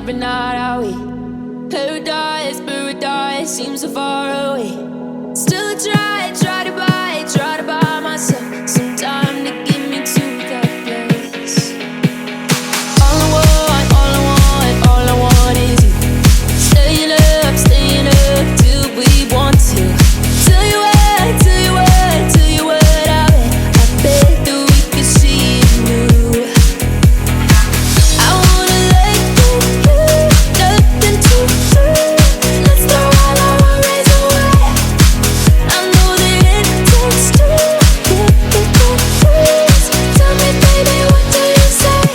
every night, are we? Paradise, paradise seems so far away. Still I try to buy myself some time to get me to that place. All I want is you. Staying up till we want to. Tell you what, I bet that we could see it new. I wanna let you, nothing to lose. Let's throw all our worries away. I know that it takes two to get the truth. Tell me, baby, what do you say?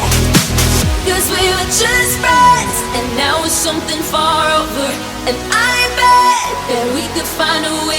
'Cause we were just friends, and now it's something far over. And I bet that we could find a way.